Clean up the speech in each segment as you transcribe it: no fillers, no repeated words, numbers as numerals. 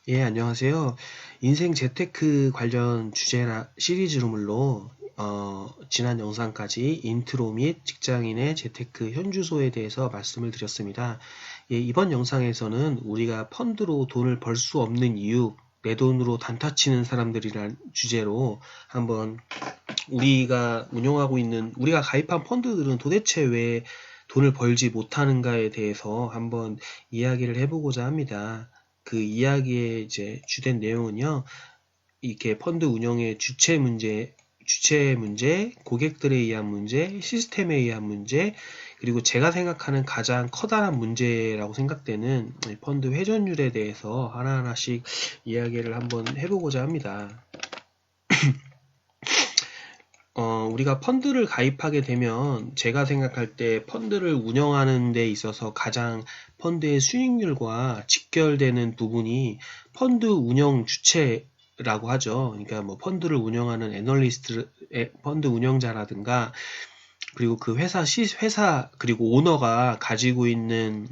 예, 안녕하세요. 인생 재테크 관련 주제라 시리즈물로 지난 영상까지 인트로 및 직장인의 재테크 현주소에 대해서 말씀을 드렸습니다. 예, 이번 영상에서는 우리가 펀드로 돈을 벌 수 없는 이유, 내 돈으로 단타 치는 사람들이란 주제로 한번 우리가 가입한 펀드들은 도대체 왜 돈을 벌지 못하는가에 대해서 한번 이야기를 해보고자 합니다. 그 이야기의 이제 주된 내용은요, 이렇게 펀드 운영의 주체 문제, 고객들에 의한 문제, 시스템에 의한 문제, 그리고 제가 생각하는 가장 커다란 문제라고 생각되는 펀드 회전율에 대해서 하나하나씩 이야기를 한번 해보고자 합니다. 우리가 펀드를 가입하게 되면 제가 생각할 때 펀드를 운영하는 데 있어서 가장 펀드의 수익률과 직결되는 부분이 펀드 운영 주체라고 하죠. 그러니까 뭐 펀드를 운영하는 펀드 운영자라든가 그리고 그 회사 그리고 오너가 가지고 있는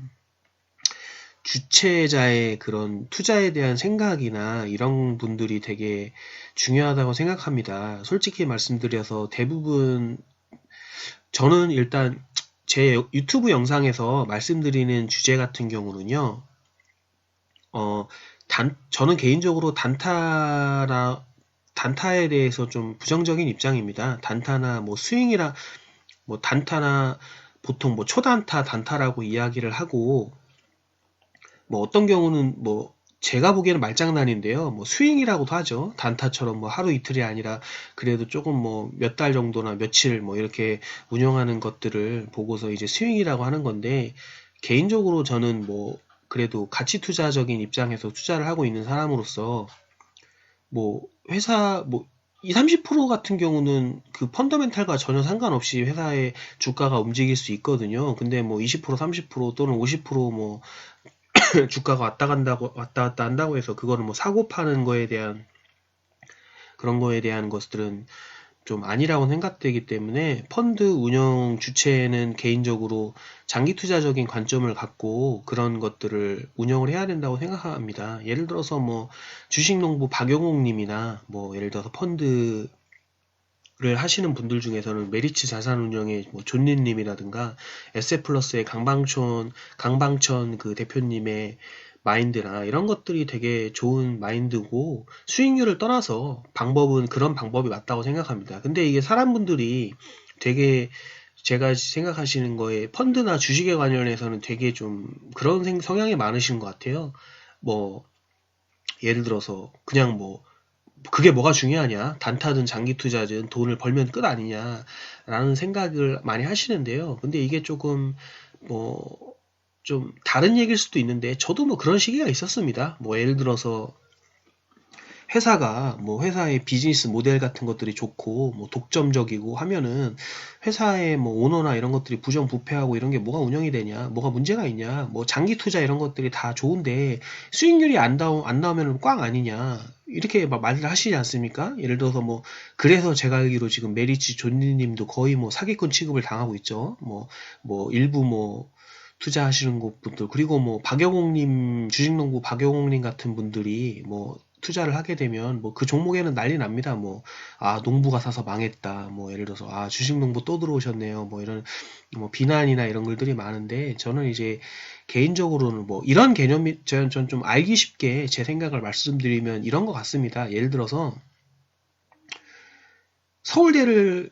주체자의 그런 투자에 대한 생각이나 이런 분들이 되게 중요하다고 생각합니다. 솔직히 말씀드려서 대부분 저는 일단 제 유튜브 영상에서 말씀드리는 주제 같은 경우는요. 어, 저는 개인적으로 단타에 대해서 좀 부정적인 입장입니다. 단타나 뭐 스윙이라 뭐 단타나 보통 뭐 초단타, 단타라고 이야기를 하고 뭐 어떤 경우는 뭐 제가 보기에는 말장난인데요. 뭐 스윙이라고도 하죠. 단타처럼 뭐 하루 이틀이 아니라 그래도 조금 뭐 몇 달 정도나 며칠 뭐 이렇게 운영하는 것들을 보고서 이제 스윙이라고 하는 건데 개인적으로 저는 뭐 그래도 가치 투자적인 입장에서 투자를 하고 있는 사람으로서 뭐 회사 뭐 2, 30% 같은 경우는 그 펀더멘탈과 전혀 상관없이 회사의 주가가 움직일 수 있거든요. 근데 뭐 20%, 30% 또는 50%뭐 주가가 왔다 갔다 한다고 해서 그거는 뭐 사고 파는 거에 대한 그런 거에 대한 것들은 좀 아니라고 생각되기 때문에 펀드 운영 주체는 개인적으로 장기 투자적인 관점을 갖고 그런 것들을 운영을 해야 된다고 생각합니다. 예를 들어서 뭐 주식농부 박영옥 님이나 뭐 예를 들어서 펀드를 하시는 분들 중에서는 메리츠 자산운용의 뭐 존니님이라든가 에세플러스의 강방천 그 대표님의 마인드나 이런 것들이 되게 좋은 마인드고 수익률을 떠나서 방법은 그런 방법이 맞다고 생각합니다. 근데 이게 사람분들이 되게 제가 생각하시는 거에 펀드나 주식에 관련해서는 되게 좀 그런 성향이 많으신 것 같아요. 뭐 예를 들어서 그냥 뭐 그게 뭐가 중요하냐? 단타든 장기 투자든 돈을 벌면 끝 아니냐라는 생각을 많이 하시는데요. 근데 이게 조금 뭐 좀 다른 얘기일 수도 있는데 저도 뭐 그런 시기가 있었습니다. 뭐 예를 들어서 회사가 뭐 회사의 비즈니스 모델 같은 것들이 좋고 뭐 독점적이고 하면은 회사의 뭐 오너나 이런 것들이 부정부패하고 이런 게 뭐가 운영이 되냐, 뭐가 문제가 있냐, 뭐 장기 투자 이런 것들이 다 좋은데 수익률이 안 나오면 꽝 아니냐 이렇게 막 말을 하시지 않습니까? 예를 들어서 뭐 그래서 제가 알기로 지금 메리츠 존니님도 거의 뭐 사기꾼 취급을 당하고 있죠. 뭐 일부 뭐 투자하시는 분들 그리고 뭐 박영옥님 주식농부 박영옥님 같은 분들이 뭐 투자를 하게 되면 뭐 그 종목에는 난리 납니다. 뭐 아 농부가 사서 망했다. 뭐 예를 들어서 아 주식농부 또 들어오셨네요. 뭐 이런 뭐 비난이나 이런 글들이 많은데 저는 이제 개인적으로는 뭐 이런 개념이 전 좀 알기 쉽게 제 생각을 말씀드리면 이런 것 같습니다. 예를 들어서 서울대를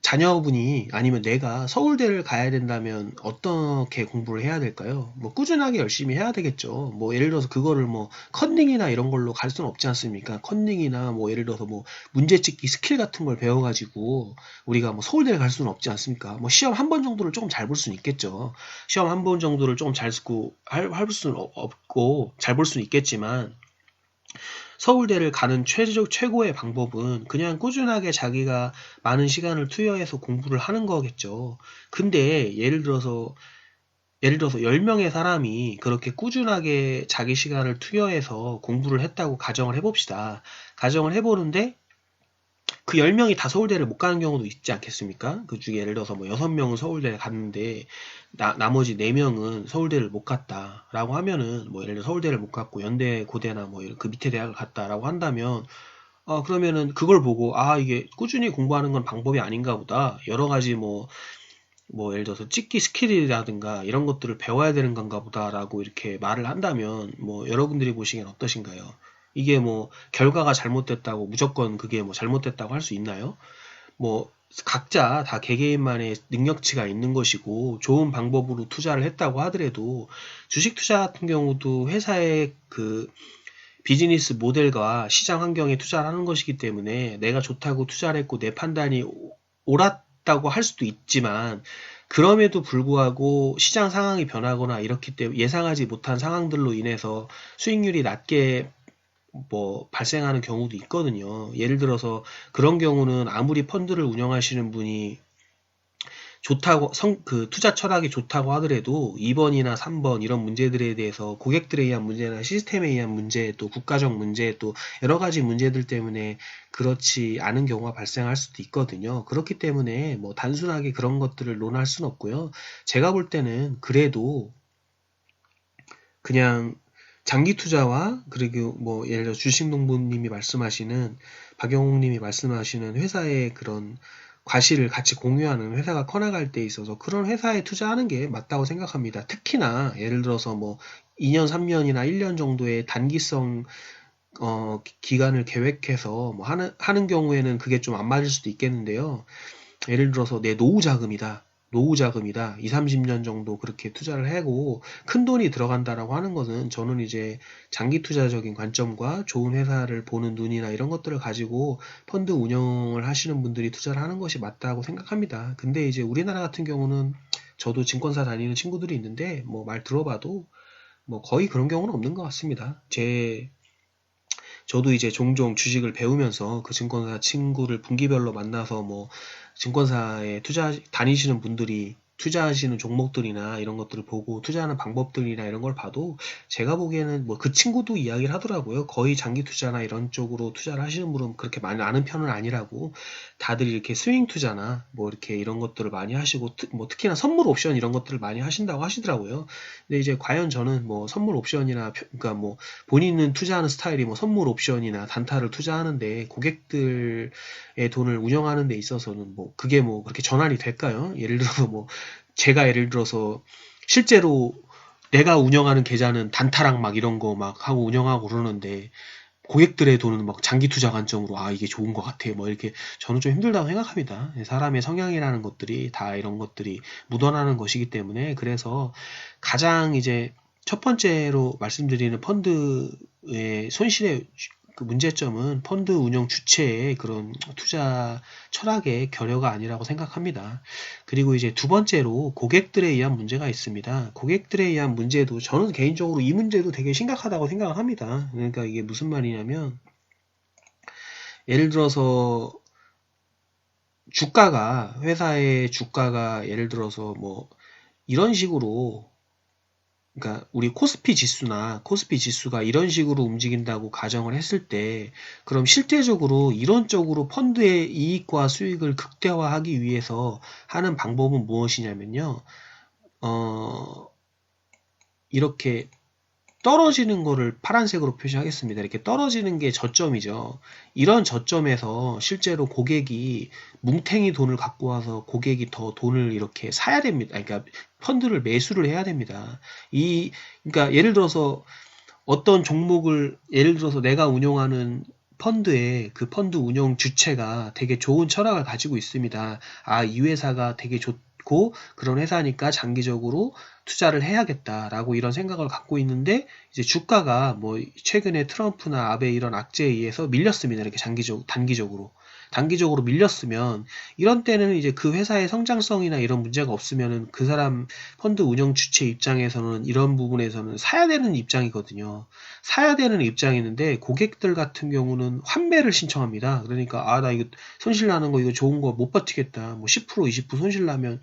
자녀분이 아니면 내가 서울대를 가야 된다면 어떻게 공부를 해야 될까요? 뭐 꾸준하게 열심히 해야 되겠죠. 뭐 예를 들어서 그거를 뭐 컨닝이나 이런 걸로 갈 수는 없지 않습니까? 컨닝이나 뭐 예를 들어서 뭐 문제짓기 스킬 같은 걸 배워가지고 우리가 뭐 서울대를 갈 수는 없지 않습니까? 뭐 시험 한 번 정도를 조금 잘 볼 수는 있겠죠. 시험 한 번 정도를 조금 잘 쓰고 할 수는 없고 잘 볼 수는 있겠지만 서울대를 가는 최고의 방법은 그냥 꾸준하게 자기가 많은 시간을 투여해서 공부를 하는 거겠죠. 근데 예를 들어서 10명의 사람이 그렇게 꾸준하게 자기 시간을 투여해서 공부를 했다고 가정을 해봅시다. 가정을 해보는데 그 10명이 다 서울대를 못 가는 경우도 있지 않겠습니까? 그 중에 예를 들어서 뭐 6명은 서울대를 갔는데 나머지 4명은 서울대를 못 갔다라고 하면은 뭐 예를 들어 서울대를 못 갔고 연대, 고대나 뭐 그 밑에 대학을 갔다라고 한다면 그러면은 그걸 보고 이게 꾸준히 공부하는 건 방법이 아닌가 보다. 여러 가지 뭐 예를 들어서 찍기 스킬이라든가 이런 것들을 배워야 되는 건가 보다라고 이렇게 말을 한다면 뭐 여러분들이 보시기엔 어떠신가요? 이게 뭐 결과가 잘못됐다고 무조건 그게 뭐 잘못됐다고 할 수 있나요? 뭐 각자 다 개개인만의 능력치가 있는 것이고 좋은 방법으로 투자를 했다고 하더라도 주식 투자 같은 경우도 회사의 그 비즈니스 모델과 시장 환경에 투자를 하는 것이기 때문에 내가 좋다고 투자를 했고 내 판단이 옳았다고 할 수도 있지만 그럼에도 불구하고 시장 상황이 변하거나 이렇기 때문에 예상하지 못한 상황들로 인해서 수익률이 낮게 뭐 발생하는 경우도 있거든요. 예를 들어서 그런 경우는 아무리 펀드를 운영하시는 분이 좋다고 그 투자 철학이 좋다고 하더라도 2번이나 3번 이런 문제들에 대해서 고객들에 의한 문제나 시스템에 의한 문제 또 국가적 문제 또 여러 가지 문제들 때문에 그렇지 않은 경우가 발생할 수도 있거든요. 그렇기 때문에 뭐 단순하게 그런 것들을 논할 수는 없고요. 제가 볼 때는 그래도 그냥 장기 투자와 그리고 뭐 예를 들어 주식농부님이 말씀하시는 박영웅님이 말씀하시는 회사의 그런 과실을 같이 공유하는 회사가 커나갈 때 있어서 그런 회사에 투자하는 게 맞다고 생각합니다. 특히나 예를 들어서 뭐 2년, 3년이나 1년 정도의 단기성 기간을 계획해서 뭐 하는 경우에는 그게 좀 안 맞을 수도 있겠는데요. 예를 들어서 내 노후 자금이다. 노후 자금이다. 2, 30년 정도 그렇게 투자를 하고 큰 돈이 들어간다라고 하는 것은 저는 이제 장기 투자적인 관점과 좋은 회사를 보는 눈이나 이런 것들을 가지고 펀드 운영을 하시는 분들이 투자를 하는 것이 맞다고 생각합니다. 근데 이제 우리나라 같은 경우는 저도 증권사 다니는 친구들이 있는데 뭐 말 들어봐도 뭐 거의 그런 경우는 없는 것 같습니다. 저도 이제 종종 주식을 배우면서 그 증권사 친구를 분기별로 만나서 뭐 증권사에 다니시는 분들이 투자하시는 종목들이나 이런 것들을 보고 투자하는 방법들이나 이런 걸 봐도 제가 보기에는 뭐 그 친구도 이야기를 하더라고요. 거의 장기 투자나 이런 쪽으로 투자를 하시는 분은 그렇게 많이 아는 편은 아니라고 다들 이렇게 스윙 투자나 뭐 이렇게 이런 것들을 많이 하시고 뭐 특히나 선물 옵션 이런 것들을 많이 하신다고 하시더라고요. 근데 이제 과연 저는 뭐 선물 옵션이나 그러니까 뭐 본인은 투자하는 스타일이 뭐 선물 옵션이나 단타를 투자하는데 고객들의 돈을 운영하는 데 있어서는 뭐 그게 뭐 그렇게 전환이 될까요? 예를 들어서 뭐 제가 예를 들어서 실제로 내가 운영하는 계좌는 단타랑 막 이런 거 막 하고 운영하고 그러는데 고객들의 돈은 막 장기 투자 관점으로 이게 좋은 것 같아 뭐 이렇게 저는 좀 힘들다고 생각합니다. 사람의 성향이라는 것들이 다 이런 것들이 묻어나는 것이기 때문에 그래서 가장 이제 첫 번째로 말씀드리는 펀드의 손실의 그 문제점은 펀드 운영 주체의 그런 투자 철학의 결여가 아니라고 생각합니다. 그리고 이제 두 번째로 고객들에 의한 문제가 있습니다. 고객들에 의한 문제도 저는 개인적으로 이 문제도 되게 심각하다고 생각을 합니다. 그러니까 이게 무슨 말이냐면 예를 들어서 회사의 주가가 예를 들어서 뭐 이런 식으로 그러니까 우리 코스피 지수가 이런 식으로 움직인다고 가정을 했을 때 그럼 실제적으로 이런 쪽으로 펀드의 이익과 수익을 극대화하기 위해서 하는 방법은 무엇이냐면요. 어, 이렇게 떨어지는 거를 파란색으로 표시하겠습니다. 이렇게 떨어지는 게 저점이죠. 이런 저점에서 실제로 고객이 뭉탱이 돈을 갖고 와서 고객이 더 돈을 이렇게 사야 됩니다. 그러니까 펀드를 매수를 해야 됩니다. 그러니까 예를 들어서 어떤 종목을 예를 들어서 내가 운용하는 펀드에 그 펀드 운용 주체가 되게 좋은 철학을 가지고 있습니다. 이 회사가 되게 좋고 그런 회사니까 장기적으로 투자를 해야겠다라고 이런 생각을 갖고 있는데 이제 주가가 뭐 최근에 트럼프나 아베 이런 악재에 의해서 밀렸습니다. 이렇게 단기적으로 밀렸으면 이런 때는 이제 그 회사의 성장성이나 이런 문제가 없으면은 그 사람 펀드 운영 주체 입장에서는 이런 부분에서는 사야 되는 입장이거든요. 사야 되는 입장이는데 고객들 같은 경우는 환매를 신청합니다. 그러니까 나 이거 손실 나는 거 이거 좋은 거 못 버티겠다. 뭐 10% 20% 손실 나면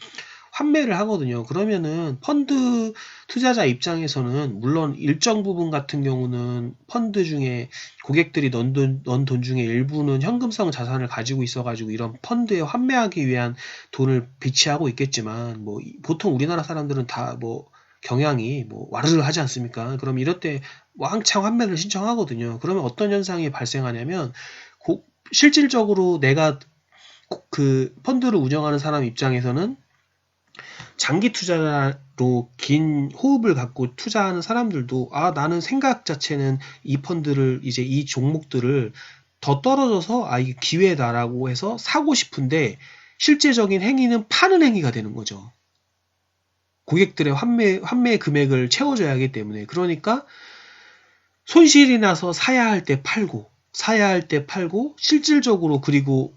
환매를 하거든요. 그러면은 펀드 투자자 입장에서는 물론 일정 부분 같은 경우는 펀드 중에 고객들이 넣은 돈 중에 일부는 현금성 자산을 가지고 있어가지고 이런 펀드에 환매하기 위한 돈을 비치하고 있겠지만 뭐 보통 우리나라 사람들은 다 뭐 경향이 뭐 와르르 하지 않습니까? 그럼 이럴 때 왕창 환매를 신청하거든요. 그러면 어떤 현상이 발생하냐면 실질적으로 내가 그 펀드를 운영하는 사람 입장에서는 장기 투자로 긴 호흡을 갖고 투자하는 사람들도 나는 생각 자체는 이 펀드를 이제 이 종목들을 더 떨어져서 이게 기회다라고 해서 사고 싶은데 실제적인 행위는 파는 행위가 되는 거죠. 고객들의 환매 금액을 채워줘야 하기 때문에. 그러니까 손실이 나서 사야 할 때 팔고 실질적으로 그리고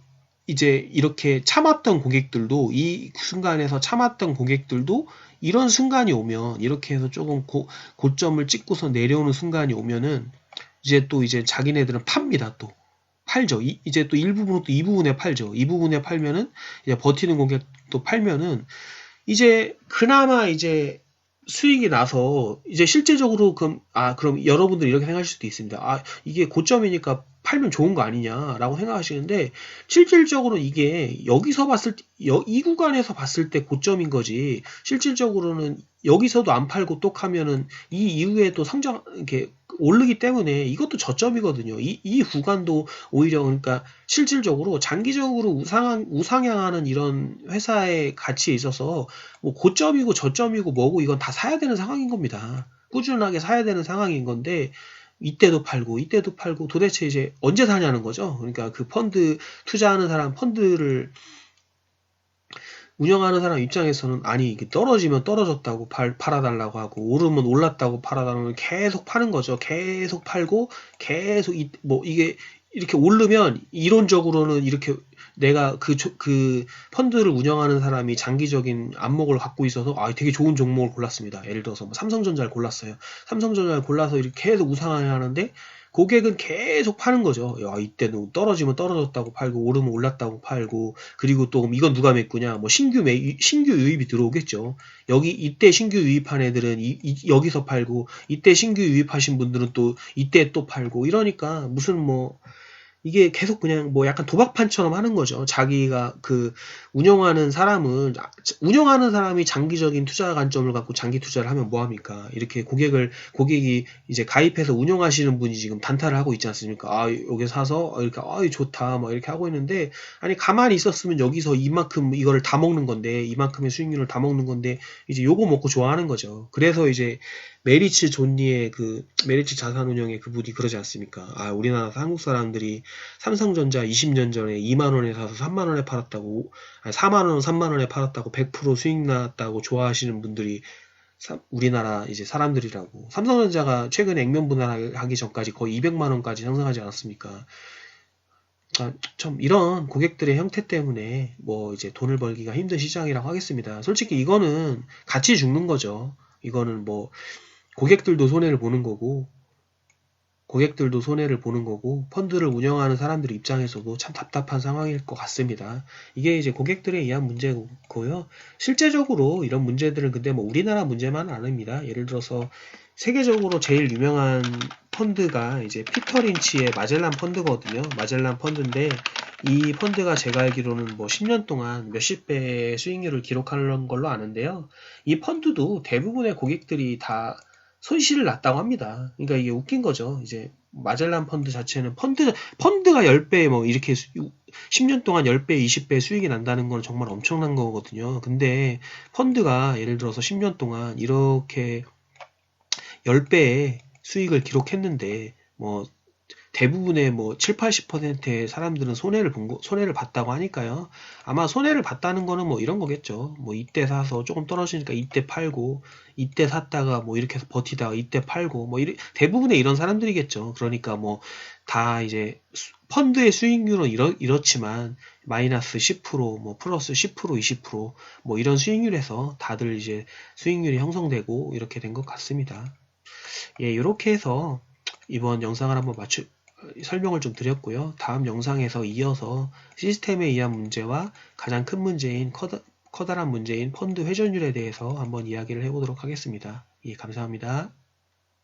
이제 이렇게 참았던 고객들도 이 순간에서 참았던 고객들도 이런 순간이 오면 이렇게 해서 조금 고점을 찍고서 내려오는 순간이 오면은 이제 자기네들은 팝니다. 또 팔죠. 이제 또 일부분은 또 이 부분에 팔죠. 이 부분에 팔면은 이제 버티는 고객도 팔면은 이제 그나마 이제 수익이 나서 이제 실제적으로 그럼 여러분들이 이렇게 생각하실 수도 있습니다. 이게 고점이니까 팔면 좋은 거 아니냐라고 생각하시는데 실질적으로 이게 여기서 봤을 때, 이 구간에서 봤을 때 고점인 거지. 실질적으로는 여기서도 안 팔고 또 하면은 이 이후에 또 이렇게 오르기 때문에 이것도 저점이거든요. 이 구간도 오히려 그러니까 실질적으로 장기적으로 우상향하는 이런 회사의 가치에 있어서 뭐 고점이고 저점이고 뭐고 이건 다 사야 되는 상황인 겁니다. 꾸준하게 사야 되는 상황인 건데 이때도 팔고 도대체 이제 언제 사냐는 거죠. 그러니까 그 투자하는 사람 펀드를 운영하는 사람 입장에서는 이게 떨어지면 떨어졌다고 팔아달라고 하고 오르면 올랐다고 팔아달라고 계속 파는 거죠. 계속 팔고 계속 이게 이렇게 오르면 이론적으로는 이렇게 내가 그 펀드를 운영하는 사람이 장기적인 안목을 갖고 있어서 되게 좋은 종목을 골랐습니다. 예를 들어서 뭐 삼성전자를 골랐어요. 삼성전자를 골라서 이렇게 계속 우상하는데 고객은 계속 파는 거죠. 이때는 떨어지면 떨어졌다고 팔고 오르면 올랐다고 팔고 그리고 또 이건 누가 메꾸냐? 뭐 신규 유입이 들어오겠죠. 이때 신규 유입한 애들은 여기서 팔고 이때 신규 유입하신 분들은 또 이때 또 팔고 이러니까 무슨 뭐 이게 계속 그냥 뭐 약간 도박판처럼 하는 거죠. 자기가 운영하는 사람이 장기적인 투자 관점을 갖고 장기 투자를 하면 뭐합니까? 이렇게 고객이 이제 가입해서 운영하시는 분이 지금 단타를 하고 있지 않습니까? 여기 사서 이렇게 좋다 막 이렇게 하고 있는데 가만히 있었으면 여기서 이만큼 이거를 다 먹는 건데 이만큼의 수익률을 다 먹는 건데 이제 요거 먹고 좋아하는 거죠. 그래서 이제 메리츠 존니의 메리츠 자산운용의 그분이 그러지 않습니까? 우리나라 한국 사람들이 삼성전자 20년 전에 2만원에 사서 3만원에 팔았다고, 4만원, 3만원에 팔았다고 100% 수익 났다고 좋아하시는 분들이 우리나라 이제 사람들이라고. 삼성전자가 최근에 액면 분할하기 전까지 거의 200만원까지 상승하지 않았습니까? 참 이런 고객들의 형태 때문에 뭐 이제 돈을 벌기가 힘든 시장이라고 하겠습니다. 솔직히 이거는 같이 죽는 거죠. 이거는 뭐 고객들도 손해를 보는 거고 펀드를 운영하는 사람들 입장에서도 참 답답한 상황일 것 같습니다. 이게 이제 고객들에 의한 문제고요. 실제적으로 이런 문제들은 근데 뭐 우리나라 문제만은 아닙니다. 예를 들어서 세계적으로 제일 유명한 펀드가 이제 피터 린치의 마젤란 펀드거든요. 마젤란 펀드인데 이 펀드가 제가 알기로는 뭐 10년 동안 몇십 배의 수익률을 기록하는 걸로 아는데요. 이 펀드도 대부분의 고객들이 다 손실을 났다고 합니다. 그러니까 이게 웃긴 거죠. 이제 마젤란 펀드 자체는 펀드가 10배 뭐 이렇게 10년 동안 10배, 20배 수익이 난다는 건 정말 엄청난 거거든요. 근데 펀드가 예를 들어서 10년 동안 이렇게 10배의 수익을 기록했는데 뭐 대부분의 뭐 7, 80%의 사람들은 손해를 봤다고 하니까요. 아마 손해를 봤다는 거는 뭐 이런 거겠죠. 뭐 이때 사서 조금 떨어지니까 이때 팔고, 이때 샀다가 뭐 이렇게 해서 버티다가 이때 팔고, 뭐 대부분의 이런 사람들이겠죠. 그러니까 뭐 다 이제 펀드의 수익률은 이렇지만 마이너스 10%, 뭐 플러스 10%, 20%뭐 이런 수익률에서 다들 이제 수익률이 형성되고 이렇게 된 것 같습니다. 예, 이렇게 해서 이번 영상을 한번 설명을 좀 드렸고요. 다음 영상에서 이어서 시스템에 의한 문제와 가장 큰 문제인 커다란 문제인 펀드 회전율에 대해서 한번 이야기를 해보도록 하겠습니다. 예, 감사합니다.